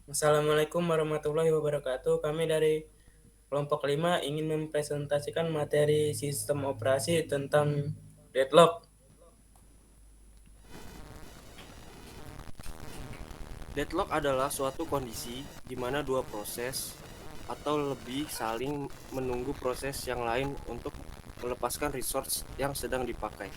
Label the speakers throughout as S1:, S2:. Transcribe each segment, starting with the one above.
S1: Assalamualaikum warahmatullahi wabarakatuh. Kami dari kelompok 5 ingin mempresentasikan materi sistem operasi tentang deadlock.
S2: Deadlock adalah suatu kondisi di mana dua proses atau lebih saling menunggu proses yang lain untuk melepaskan resource yang sedang dipakai.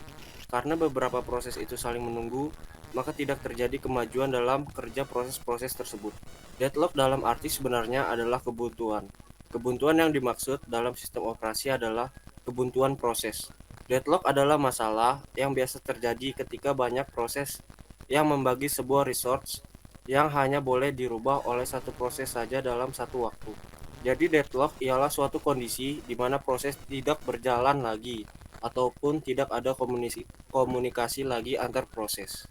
S2: Karena beberapa proses itu saling menunggu, maka tidak terjadi kemajuan dalam kerja proses-proses tersebut. Deadlock dalam arti sebenarnya adalah kebuntuan. Kebuntuan yang dimaksud dalam sistem operasi adalah kebuntuan proses. Deadlock adalah masalah yang biasa terjadi ketika banyak proses yang membagi sebuah resource yang hanya boleh dirubah oleh satu proses saja dalam satu waktu. Jadi deadlock ialah suatu kondisi di mana proses tidak berjalan lagi ataupun tidak ada komunikasi lagi antar proses.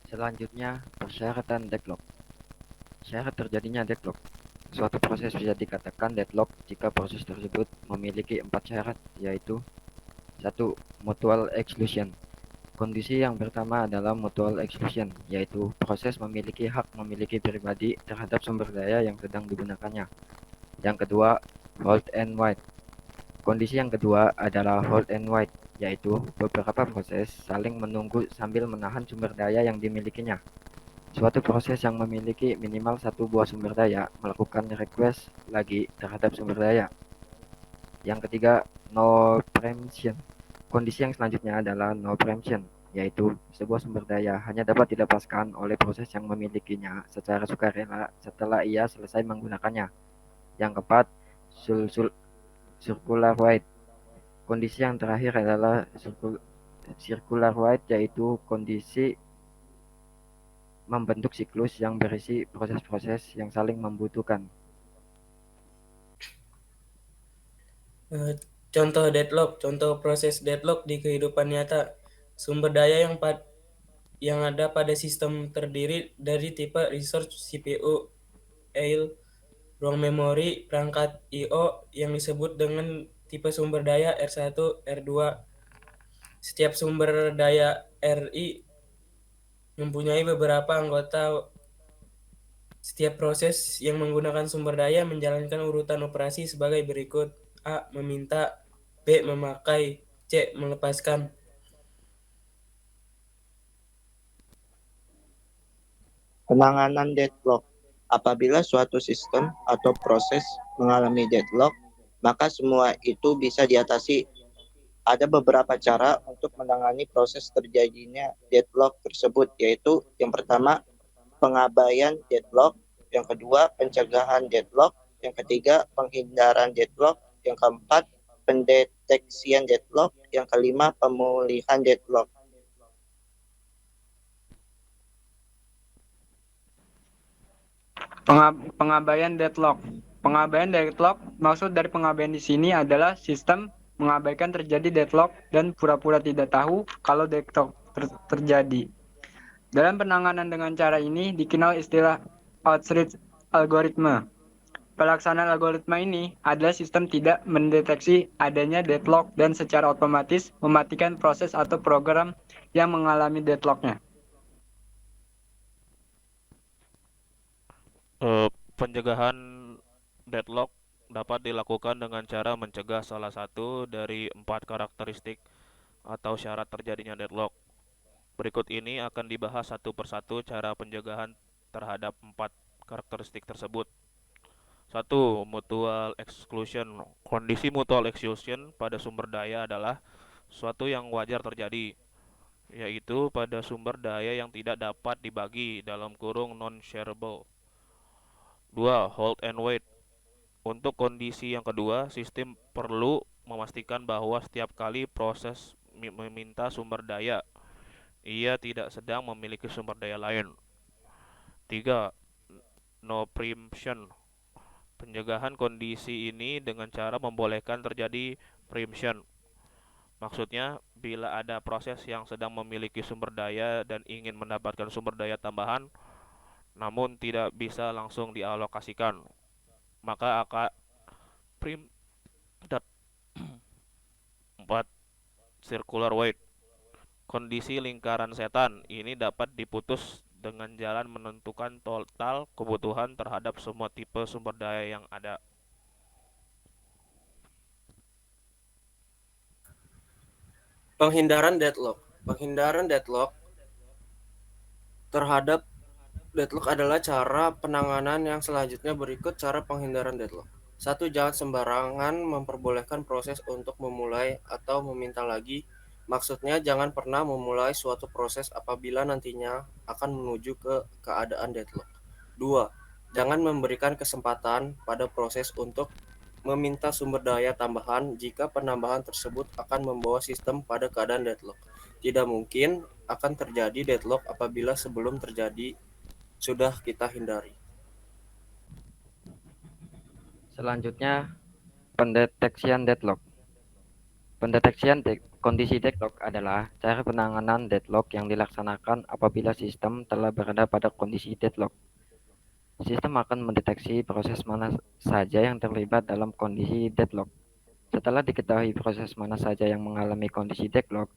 S3: Selanjutnya, persyaratan deadlock. Syarat terjadinya deadlock. Suatu proses bisa dikatakan deadlock jika proses tersebut memiliki 4 syarat, yaitu 1. Mutual exclusion. Kondisi yang pertama adalah mutual exclusion, yaitu proses memiliki hak memiliki pribadi terhadap sumber daya yang sedang digunakannya. Yang kedua, hold and wait. Kondisi yang kedua adalah hold and wait, yaitu beberapa proses saling menunggu sambil menahan sumber daya yang dimilikinya. Suatu proses yang memiliki minimal satu buah sumber daya melakukan request lagi terhadap sumber daya. Yang ketiga, no preemption. Kondisi yang selanjutnya adalah no preemption, yaitu sebuah sumber daya hanya dapat dilepaskan oleh proses yang memilikinya secara sukarela setelah ia selesai menggunakannya. Yang keempat, circular wide. Kondisi yang terakhir adalah circular wide, yaitu kondisi membentuk siklus yang berisi proses-proses yang saling membutuhkan.
S1: Eh, Contoh deadlock, contoh proses deadlock di kehidupan nyata. Sumber daya yang ada pada sistem terdiri dari tipe resource CPU, AIL, ruang memori, perangkat I/O yang disebut dengan tipe sumber daya R1, R2. Setiap sumber daya RI mempunyai beberapa anggota. Setiap proses yang menggunakan sumber daya menjalankan urutan operasi sebagai berikut: A. Meminta, B. Memakai, C. Melepaskan.
S4: Penanganan deadlock. Apabila suatu sistem atau proses mengalami deadlock, maka semua itu bisa diatasi. Ada beberapa cara untuk menangani proses terjadinya deadlock tersebut, yaitu yang pertama, pengabaian deadlock, yang kedua, pencegahan deadlock, yang ketiga, penghindaran deadlock, yang keempat, pendeteksian deadlock, yang kelima, pemulihan deadlock.
S5: Pengabaian deadlock. Pengabaian deadlock, maksud dari pengabaian di sini adalah sistem mengabaikan terjadi deadlock dan pura-pura tidak tahu kalau deadlock terjadi. Dalam penanganan dengan cara ini dikenal istilah outreach algoritma. Pelaksanaan algoritma ini adalah sistem tidak mendeteksi adanya deadlock dan secara otomatis mematikan proses atau program yang mengalami deadlocknya.
S6: Pencegahan deadlock dapat dilakukan dengan cara mencegah salah satu dari 4 karakteristik atau syarat terjadinya deadlock. Berikut ini akan dibahas satu persatu cara pencegahan terhadap 4 karakteristik tersebut. 1. Mutual exclusion. Kondisi mutual exclusion pada sumber daya adalah suatu yang wajar terjadi, yaitu pada sumber daya yang tidak dapat dibagi dalam kurung non-shareable. 2. Hold and wait. Untuk kondisi yang kedua, sistem perlu memastikan bahwa setiap kali proses meminta sumber daya, ia tidak sedang memiliki sumber daya lain. 3. No preemption. Pencegahan kondisi ini dengan cara membolehkan terjadi preemption. Maksudnya, bila ada proses yang sedang memiliki sumber daya dan ingin mendapatkan sumber daya tambahan, namun tidak bisa langsung dialokasikan, maka akan preempt. 4. Circular wave. Kondisi lingkaran setan ini dapat diputus dengan jalan menentukan total kebutuhan terhadap semua tipe sumber daya yang ada.
S2: Penghindaran deadlock. Penghindaran deadlock terhadap deadlock adalah cara penanganan yang selanjutnya berikut cara penghindaran deadlock. 1. Jangan sembarangan memperbolehkan proses untuk memulai atau meminta lagi. Maksudnya jangan pernah memulai suatu proses apabila nantinya akan menuju ke keadaan deadlock. 2. Jangan memberikan kesempatan pada proses untuk meminta sumber daya tambahan jika penambahan tersebut akan membawa sistem pada keadaan deadlock. Tidak mungkin akan terjadi deadlock apabila sebelum terjadi sudah kita hindari.
S3: Selanjutnya, pendeteksian deadlock. Pendeteksian kondisi deadlock adalah cara penanganan deadlock yang dilaksanakan apabila sistem telah berada pada kondisi deadlock. Sistem akan mendeteksi proses mana saja yang terlibat dalam kondisi deadlock. Setelah diketahui proses mana saja yang mengalami kondisi deadlock,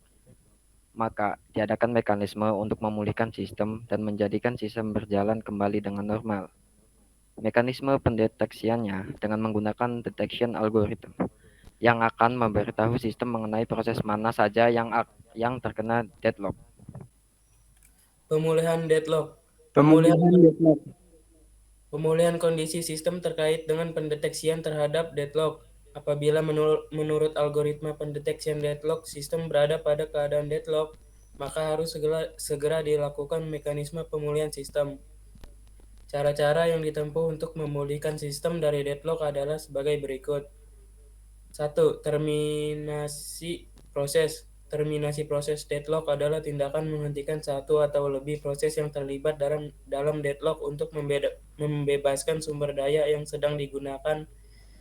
S3: maka diadakan mekanisme untuk memulihkan sistem dan menjadikan sistem berjalan kembali dengan normal. Mekanisme pendeteksiannya dengan menggunakan detection algorithm yang akan memberitahu sistem mengenai proses mana saja yang terkena deadlock.
S1: Pemulihan deadlock. Pemulihan kondisi sistem terkait dengan pendeteksian terhadap deadlock. Apabila menurut algoritma pendeteksian deadlock, sistem berada pada keadaan deadlock, maka harus segera dilakukan mekanisme pemulihan sistem. Cara-cara yang ditempuh untuk memulihkan sistem dari deadlock adalah sebagai berikut. 1. Terminasi proses. Terminasi proses deadlock adalah tindakan menghentikan satu atau lebih proses yang terlibat dalam deadlock untuk membebaskan sumber daya yang sedang digunakan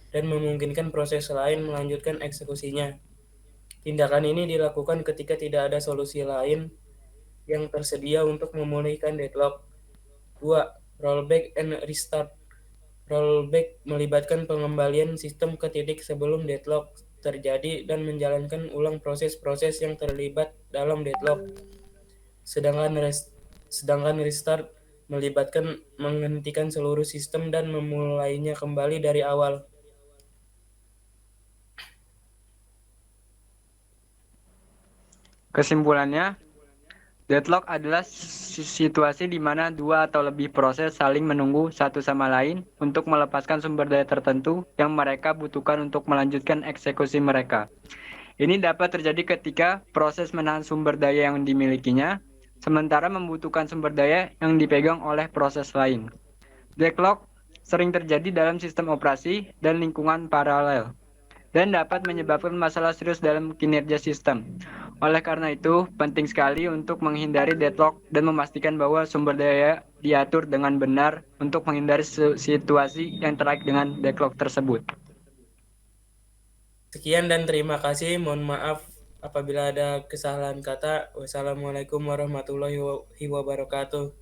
S1: dan memungkinkan proses lain melanjutkan eksekusinya. Tindakan ini dilakukan ketika tidak ada solusi lain yang tersedia untuk memulihkan deadlock. 2. Rollback and restart. Rollback melibatkan pengembalian sistem ke titik sebelum deadlock terjadi dan menjalankan ulang proses-proses yang terlibat dalam deadlock. Sedangkan restart melibatkan menghentikan seluruh sistem dan memulainya kembali dari awal.
S5: Kesimpulannya, deadlock adalah situasi di mana dua atau lebih proses saling menunggu satu sama lain untuk melepaskan sumber daya tertentu yang mereka butuhkan untuk melanjutkan eksekusi mereka. Ini dapat terjadi ketika proses menahan sumber daya yang dimilikinya, sementara membutuhkan sumber daya yang dipegang oleh proses lain. Deadlock sering terjadi dalam sistem operasi dan lingkungan paralel, dan dapat menyebabkan masalah serius dalam kinerja sistem. Oleh karena itu, penting sekali untuk menghindari deadlock dan memastikan bahwa sumber daya diatur dengan benar untuk menghindari situasi yang terkait dengan deadlock tersebut.
S1: Sekian dan terima kasih. Mohon maaf apabila ada kesalahan kata. Wassalamualaikum warahmatullahi wabarakatuh.